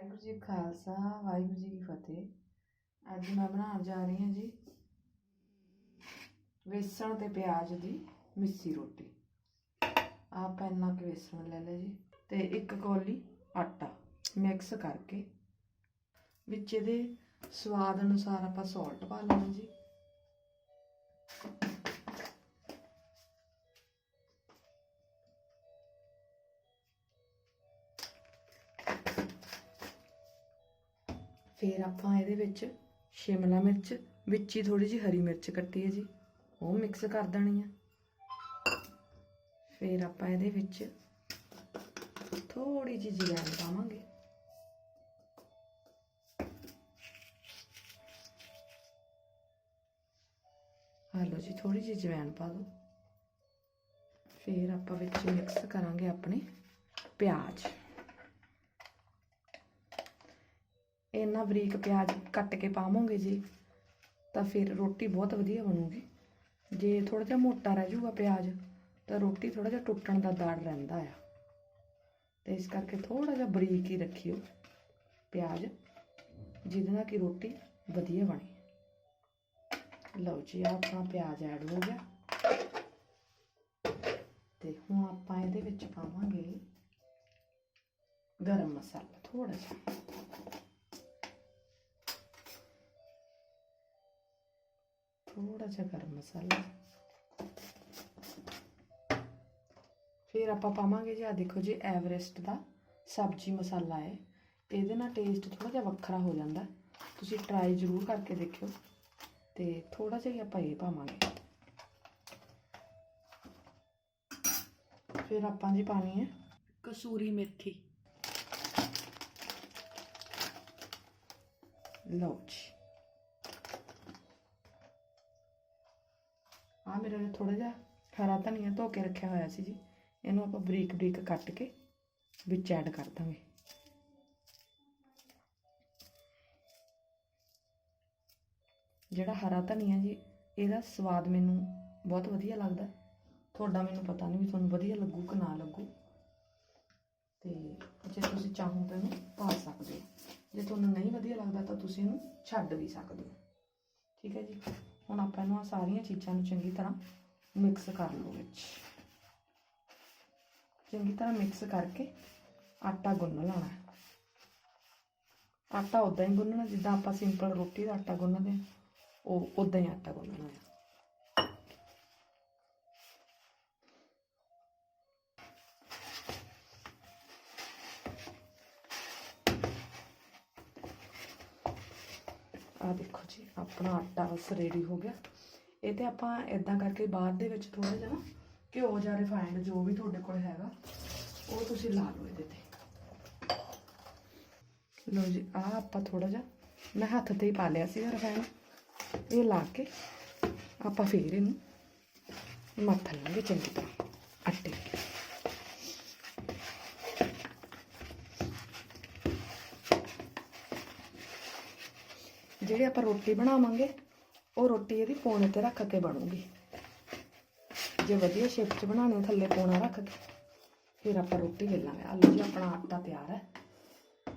वाहिगुरू जी खालसा वाहिगुरू जी की फतेह। अज मैं बनाने जा रही हाँ जी बेसन ते प्याज की मिस्सी रोटी। आप इन्ना कि बेसन ले लिया जी ते एक कौली आटा मिक्स करके विच इहदे स्वाद अनुसार आप सॉल्ट पा लेना जी। फिर आप ये शिमला मिर्च विच ही थोड़ी जी हरी मिर्च कट्टी है जी वो मिक्स कर देनी है। फिर आप ये थोड़ी जी जवैन पावांगे। हेलो जी थोड़ी जी जवैन पा दो। फिर आप मिक्स करांगे अपने प्याज। इन्ना बरीक प्याज कट के पावोगे जी तो फिर रोटी बहुत वधिया बनूगी। जे थोड़ा जिहा मोटा रह जाऊगा प्याज तो रोटी थोड़ा जिहा टुटण का डर रहिंदा आ, तो इस करके थोड़ा जिहा बरीक ही रखियो प्याज जिहदे नाल कि रोटी वधिया बने। लो जी अपना प्याज ऐड हो गया तो हुण आपां इहदे विच पावांगे गरम मसाला थोड़ा जिहा। थोड़ा जिहा गरम मसाला। फिर आप पावांगे जी आ देखो जी एवरेस्ट का सब्जी मसाला है। ये ना टेस्ट थोड़ा जिहा वखरा हो जाता, तुसीं ट्राई जरूर करके देखियो। तो थोड़ा जिहा ही आप ये पावांगे। फिर आप जी पानी है कसूरी मेथी। लो जी आ मेरा थोड़ा जिहा हरा धनिया धो के रखा होया सी जी, इनू आप बरीक बरीक कट के विच ऐड कर देंगे। जिहड़ा हरा धनिया जी इहदा स्वाद मैनू बहुत वधिया लगदा। तुहाडा मैनू पता नहीं भी तुहानू वधिया लगू कि ना लगू, तो जे तुसीं चाहो तो इहनू पा सकदे हो। जे तुहानू नहीं वधिया लगदा तो तुसीं इहनू छड्ड भी सकदे हो। ठीक है जी। हुण आपां इहनू सारियां चीज़ां नू चंगी तरह मिक्स कर लो। चंगी तरह मिक्स करके आटा गुन्न लाना है। आटा उदा ही गुन्नना जिद्दां आपां सिंपल रोटी का आटा गुन्नदे हैं, उदा ही आटा गुन्नना है। आ देखो जी अपना आटा बस रेडी हो गया। ये तो आपां इदां करके बाद दे विच थोड़ा जिहा ना घिओ जां रिफाइंड जो भी तुहाडे कोल हैगा वो तुसीं ला लो इहदे ते। लो जी आ आपां थोड़ा जिहा मैं हत्थ ते ही पा लिया सी रिफाइंड। ये ला के आपां फिर इहनूं मथ लांगे चंगी तरह आटे। जिहड़ी आपां रोटी बनावांगे वो रोटी इहदी पौने ते रख के बनूगी। जे वधिया शेप च बनानी थल्ले पौना रख के फिर आपां रोटी बेलांगे। आलू जी अपना आटा तैयार है।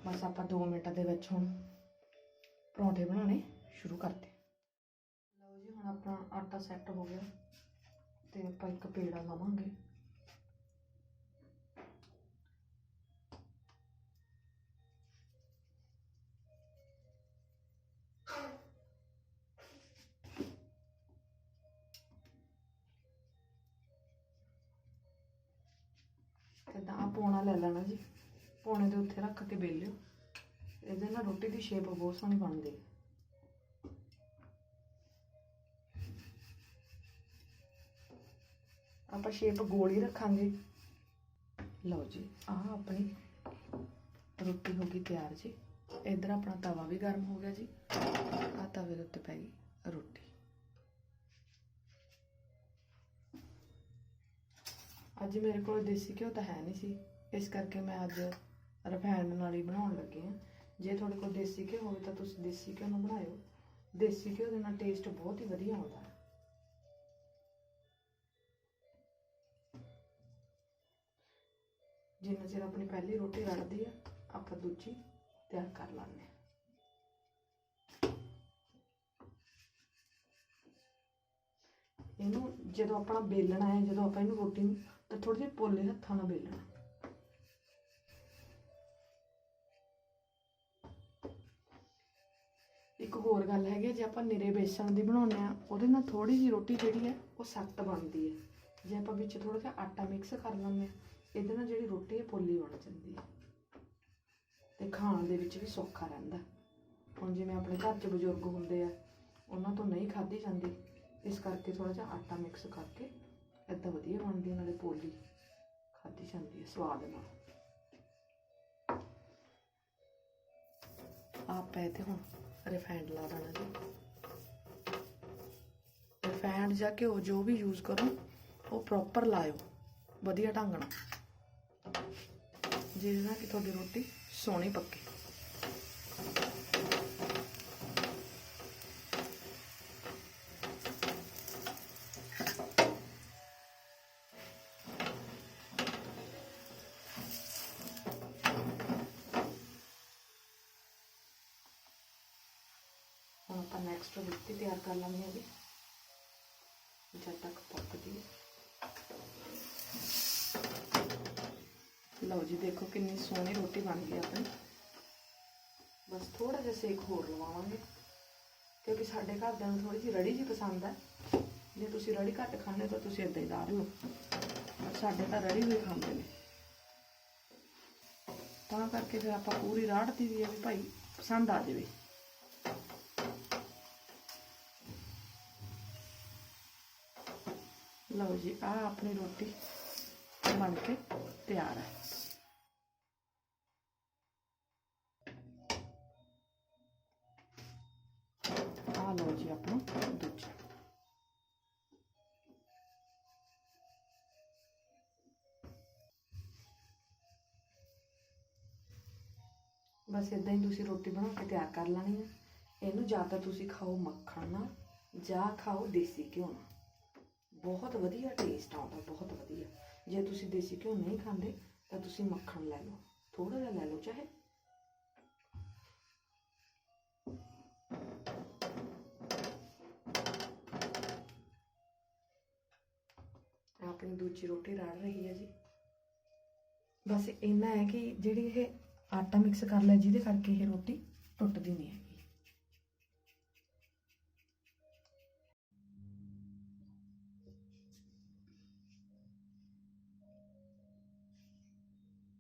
बस आप 2 मिनट दे विच हुण परौंठे बनाने शुरू करते। लो जी हुण अपना आटा सैट हो गया तो आप एक पेड़ा लवांगे। इदां आ पौना ले लेना जी, पौने के उत्थे रख के बेलियो। इहदे नाल रोटी की शेप बहुत सोहनी बनदी है। आप शेप गोल ही रखांगे। लो जी आ अपनी रोटी हो गई तैयार जी। इधर अपना तवा भी गर्म हो गया जी। आ तवे के उत्ते पै गई रोटी। अज मेरे को देसी घ्यो तो है नहीं सी, इस करके मैं अज रिफाइंड नाल ही बनाउण लगी हाँ। जे तुहाडे कोल देसी घ्यो होवे तां तुसीं देसी घ्यो नाल बनाइओ। देसी घ्यो दे नाल टेस्ट बहुत ही वधिया आउंदा है। जिन्ना चिर अपनी पहली रोटी रड़दी है आपां दूजी ਤਿਆਰ ਕਰ ਲੈਂਦੇ ਹਾਂ। ਇਹਨੂੰ ਜਦੋਂ ਆਪਣਾ ਬੇਲਣਾ ਹੈ, ਜਦੋਂ ਆਪਾਂ ਇਹਨੂੰ ਰੋਟੀ ਨੂੰ, ਤਾਂ ਥੋੜੇ ਜਿਹੇ ਪੋਲੇ ਹੱਥਾਂ ਨਾਲ ਬੇਲਣਾ। ਇੱਕ ਹੋਰ ਗੱਲ ਹੈਗੀ, ਜੇ ਆਪਾਂ ਨਿਰੇ ਬੇਸਣ ਦੀ ਬਣਾਉਂਦੇ ਆ ਉਹਦੇ ਨਾਲ ਥੋੜੀ ਜਿਹੀ ਰੋਟੀ ਜਿਹੜੀ ਹੈ ਉਹ ਸਖਤ ਬਣਦੀ ਹੈ। ਜੇ ਆਪਾਂ ਵਿੱਚ ਥੋੜਾ ਜਿਹਾ ਆਟਾ ਮਿਕਸ ਕਰ ਲੈਂਦੇ ਇਹਦੇ ਨਾਲ ਜਿਹੜੀ ਰੋਟੀ ਹੈ ਪੋਲੀ ਬਣ ਜਾਂਦੀ ਹੈ ਤੇ ਖਾਣ ਦੇ ਵਿੱਚ ਵੀ ਸੌਖਾ ਰਹਿੰਦਾ। ਹੁਣ ਜਿਵੇਂ ਆਪਣੇ ਘਰ 'ਚ ਬਜ਼ੁਰਗ ਹੁੰਦੇ ਆ, ਉਹਨਾਂ ਤੋਂ ਨਹੀਂ ਖਾਧੀ ਜਾਂਦੀ, ਇਸ ਕਰਕੇ ਥੋੜਾ ਜਿਹਾ ਆਟਾ ਮਿਕਸ ਕਰਕੇ ਇੱਦਾਂ ਵਧੀਆ ਬਣਦੀ ਹੈ, ਨਾਲੇ ਪੋਲੀ ਖਾਧੀ ਜਾਂਦੀ ਹੈ ਸਵਾਦ ਨਾਲ। ਆਪਾਂ ਇਹ 'ਤੇ ਹੁਣ ਰਿਫਾਈਂਡ ਲਾ ਦੇਣਾ ਜੀ। ਰਿਫਾਈਂਡ ਜਾਂ ਘਿਓ ਜੋ ਵੀ ਯੂਜ਼ ਕਰੋ ਉਹ ਪ੍ਰੋਪਰ ਲਾਇਓ ਵਧੀਆ ਢੰਗ ਨਾਲ, ਜਿਹਦੇ ਨਾਲ ਕਿ ਤੁਹਾਡੀ ਰੋਟੀ ਸੋਹਣੀ ਪੱਕੇ। ਹੁਣ ਆਪਾਂ ਨੈਕਸਟ ਰੋਟੀ ਤਿਆਰ ਕਰ ਲਾਂਗੇ ਜੀ, ਜਦ ਤੱਕ ਪੱਕਦੀ ਹੈ। ਲਓ ਜੀ, ਦੇਖੋ ਕਿੰਨੀ ਸੋਹਣੀ ਰੋਟੀ ਬਣ ਗਈ ਆਪਣੀ। ਬਸ ਥੋੜਾ ਜਿਹਾ ਸੇਕ ਹੋਰ ਲਵਾਵਾਂਗੇ, ਕਿਉਂਕਿ ਸਾਡੇ ਘਰਦਿਆਂ ਨੂੰ ਥੋੜੀ ਜਿਹੀ ਰੜੀ ਜਿਹੀ ਪਸੰਦ ਹੈ। ਜੇ ਤੁਸੀਂ ਰੜੀ ਘੱਟ ਖਾਂਦੇ ਤਾਂ ਤੁਸੀਂ ਇੱਦਾਂ ਹੀ ਲਾ ਲਿਓ, ਸਾਡੇ ਤਾਂ ਰੜੀ ਹੋਈ ਖਾਂਦੇ ਨੇ, ਤਾਂ ਕਰਕੇ ਫਿਰ ਆਪਾਂ ਪੂਰੀ ਰਾੜਤੀ ਵੀ ਹੈ ਵੀ ਭਾਈ ਪਸੰਦ ਆ ਜਾਵੇ। ਲਓ ਜੀ, ਆਹ ਆਪਣੀ ਰੋਟੀ ਬਣ ਕੇ ਤਿਆਰ ਹੈ। ਆਹ ਲਓ ਜੀ ਆਪਣਾ ਦੂਜਾ। ਬਸ ਇਦਾਂ ਹੀ ਤੁਸੀਂ ਰੋਟੀ ਬਣਾ ਕੇ ਤਿਆਰ ਕਰ ਲੈਣੀ ਹੈ। ਇਹਨੂੰ ਜਾਂ ਤਾਂ ਤੁਸੀਂ ਖਾਓ ਮੱਖਣ ਨਾਲ ਜਾਂ ਖਾਓ ਦੇਸੀ ਘਿਓ ਨਾਲ, ਬਹੁਤ ਵਧੀਆ ਟੇਸਟ ਆਉਂਦਾ, ਬਹੁਤ ਵਧੀਆ। ਜੇ ਤੁਸੀਂ ਦੇਸੀ ਘਿਓ ਨਹੀਂ ਖਾਂਦੇ ਤਾਂ ਤੁਸੀਂ ਮੱਖਣ ਲੈ ਲਓ, ਥੋੜਾ ਜਿਹਾ ਲੈ ਲਓ ਚਾਹੇ। ਆਪਣੀ ਦੂਜੀ ਰੋਟੀ ਰੜ ਰਹੀ ਹੈ ਜੀ। ਬਸ ਇੰਨਾ ਹੈ ਕਿ ਜਿਹੜੀ ਇਹ ਆਟਾ ਮਿਕਸ ਕਰ ਲਿਆ, ਜਿਹਦੇ ਕਰਕੇ ਇਹ ਰੋਟੀ ਟੁੱਟਦੀ ਨਹੀਂ ਹੈਗੀ।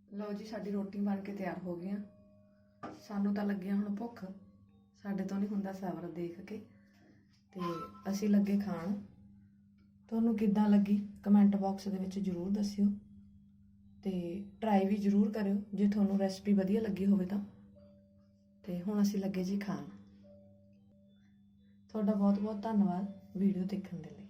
ਲਓ ਜੀ, ਸਾਡੀ ਰੋਟੀ ਬਣ ਕੇ ਤਿਆਰ ਹੋ ਗਈਆਂ। ਸਾਨੂੰ ਤਾਂ ਲੱਗਿਆ ਹੁਣ ਭੁੱਖ, ਸਾਡੇ ਤੋਂ ਨਹੀਂ ਹੁੰਦਾ ਸਬਰ ਦੇਖ ਕੇ, ਤੇ ਅਸੀਂ ਲੱਗੇ ਖਾਣ। ਤੁਹਾਨੂੰ ਕਿੱਦਾਂ ਲੱਗੀ ਕਮੈਂਟ ਬਾਕਸ ਦੇ ਵਿੱਚ ਜ਼ਰੂਰ ਦੱਸਿਓ, ਤੇ ਟਰਾਈ ਵੀ ਜ਼ਰੂਰ ਕਰਿਓ ਜੇ ਤੁਹਾਨੂੰ ਰੈਸਪੀ ਵਧੀਆ ਲੱਗੀ ਹੋਵੇ ਤਾਂ। ਤੇ ਹੁਣ ਅਸੀਂ ਲੱਗੇ ਜੀ ਖਾਣ। ਤੁਹਾਡਾ ਬਹੁਤ ਬਹੁਤ ਧੰਨਵਾਦ ਵੀਡੀਓ ਦੇਖਣ ਦੇ ਲਈ।